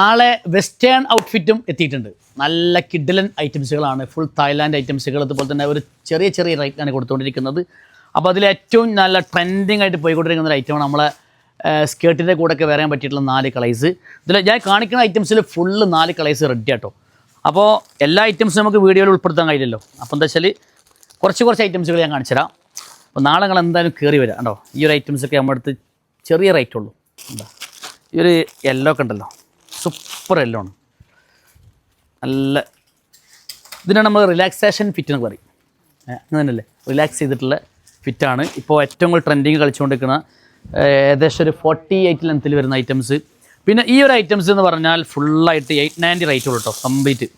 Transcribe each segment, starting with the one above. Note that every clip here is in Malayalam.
നാളെ വെസ്റ്റേൺ ഔട്ട്ഫിറ്റും എത്തിയിട്ടുണ്ട്. നല്ല കിഡിലൻ ഐറ്റംസുകളാണ്, ഫുൾ തായ്ലാൻഡ് ഐറ്റംസുകൾ. അതുപോലെ തന്നെ ഒരു ചെറിയ ചെറിയ റേറ്റാണ് കൊടുത്തുകൊണ്ടിരിക്കുന്നത്. അപ്പോൾ അതിൽ ഏറ്റവും നല്ല ട്രെൻഡിങ് ആയിട്ട് പോയിക്കൊണ്ടിരിക്കുന്ന ഒരു ഐറ്റമാണ് നമ്മളെ സ്കേർട്ടിൻ്റെ കൂടെയൊക്കെ വരാൻ പറ്റിയിട്ടുള്ള 4 കളേഴ്സ്. ഇതിൽ ഞാൻ കാണിക്കുന്ന ഐറ്റംസിൽ ഫുള്ള് 4 കളേഴ്സ് റെഡി ആട്ടോ. അപ്പോൾ എല്ലാ ഐറ്റംസും നമുക്ക് വീഡിയോയിൽ ഉൾപ്പെടുത്താൻ കഴിയില്ലല്ലോ. അപ്പോൾ എന്താ വെച്ചാൽ കുറച്ച് ഐറ്റംസുകൾ ഞാൻ കാണിച്ചു തരാം. അപ്പോൾ നാളെ നിങ്ങൾ എന്തായാലും കയറി വരാം കേട്ടോ. ഈ ഒരു ഐറ്റംസൊക്കെ നമ്മുടെ അടുത്ത് ചെറിയ റേറ്റ് ഉള്ളൂ. എന്താ ഈ ഒരു യെല്ലോ ഒക്കെ ഉണ്ടല്ലോ, സൂപ്പർ യെല്ലോ ആണ്. നല്ല ഇതിനാണ് നമ്മൾ റിലാക്സേഷൻ ഫിറ്റ് എന്ന് പറയും. അങ്ങനെ തന്നെയല്ലേ, റിലാക്സ് ചെയ്തിട്ടുള്ള ഫിറ്റാണ് ഇപ്പോൾ ഏറ്റവും കൂടുതൽ ട്രെൻഡിങ് കളിച്ചുകൊണ്ടിരിക്കുന്ന. ഏകദേശം ഒരു 48 ലെങ്ത്തിൽ വരുന്ന ഐറ്റംസ്. പിന്നെ ഈ ഒരു ഐറ്റംസ് എന്ന് പറഞ്ഞാൽ ഫുള്ളായിട്ട് 890 റേറ്റ് ഉള്ളൂ കേട്ടോ. കംപ്ലീറ്റ്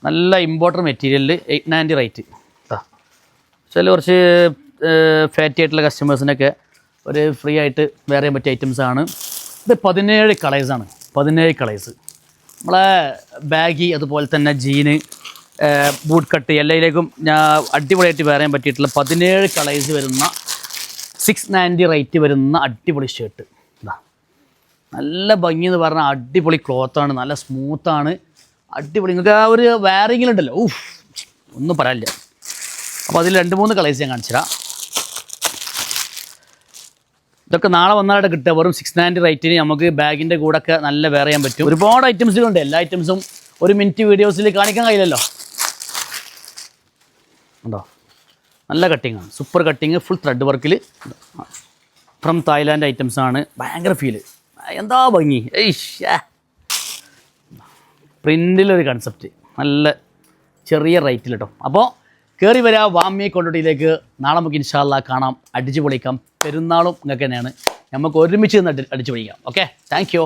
നല്ല ഇമ്പോർട്ടൻ്റ് മെറ്റീരിയലിൽ 890 റേറ്റ്. ചില കുറച്ച് ഫാറ്റി ആയിട്ടുള്ള കസ്റ്റമേഴ്സിനൊക്കെ ഒരു ഫ്രീ ആയിട്ട് വെയർ ചെയ്യാൻ പറ്റിയ ഐറ്റംസാണ്. ഇത് 17 കളേഴ്സാണ്. 17 കളേഴ്സ് നമ്മളെ ബാഗി, അതുപോലെ തന്നെ ജീന്, ബൂട്ട് കട്ട് എല്ലായിലേക്കും ഞാൻ അടിപൊളിയായിട്ട് വെയർ ചെയ്യാൻ പറ്റിയിട്ടുള്ള 17 കളേഴ്സ് വരുന്ന 690 റേറ്റ് വരുന്ന അടിപൊളി ഷർട്ട്. ഇതാ നല്ല ഭംഗി എന്ന് പറഞ്ഞാൽ അടിപൊളി ക്ലോത്താണ്, നല്ല സ്മൂത്താണ്, അടിപൊളി. നിങ്ങൾക്ക് ആ ഒരു വെയറിങ്ങിലുണ്ടല്ലോ, ഒന്നും പറയാനില്ല. അപ്പോൾ അതിൽ 2-3 കളേഴ്സ് ഞാൻ കാണിച്ചുതരാം. ഇതൊക്കെ നാളെ വന്നാലും കിട്ടുക. വെറും 690 റേറ്റിന് നമുക്ക് ബാഗിൻ്റെ കൂടെയൊക്കെ നല്ല വെയർ ചെയ്യാൻ പറ്റും. ഒരുപാട് ഐറ്റംസുകളുണ്ട്. എല്ലാ ഐറ്റംസും ഒരു മിനിറ്റ് വീഡിയോസിൽ കാണിക്കാൻ കഴിയില്ലല്ലോ. ഉണ്ടോ, നല്ല കട്ടിങ്ങാണ്, സൂപ്പർ കട്ടിങ്, ഫുൾ ത്രെഡ് വർക്കിൽ ഫ്രം തായ്ലാൻഡ് ഐറ്റംസാണ്. ഭയങ്കര ഫീല്, എന്താ ഭംഗി. പ്രിൻറ്റിലൊരു കൺസെപ്റ്റ്, നല്ല ചെറിയ റേറ്റിൽ കേട്ടോ. അപ്പോൾ കയറി വരാം വാമി കൊണ്ടോട്ടിയിലേക്ക്. നാളെ നമുക്ക് ഇൻഷാ അല്ലാഹ് കാണാം, അടിച്ചു പൊളിക്കാം. പെരുന്നാളും നിങ്ങൾക്ക് തന്നെയാണ്, നമുക്ക് ഒരുമിച്ച് നിന്ന് അടിച്ചു പൊളിക്കാം. Okay, thank U.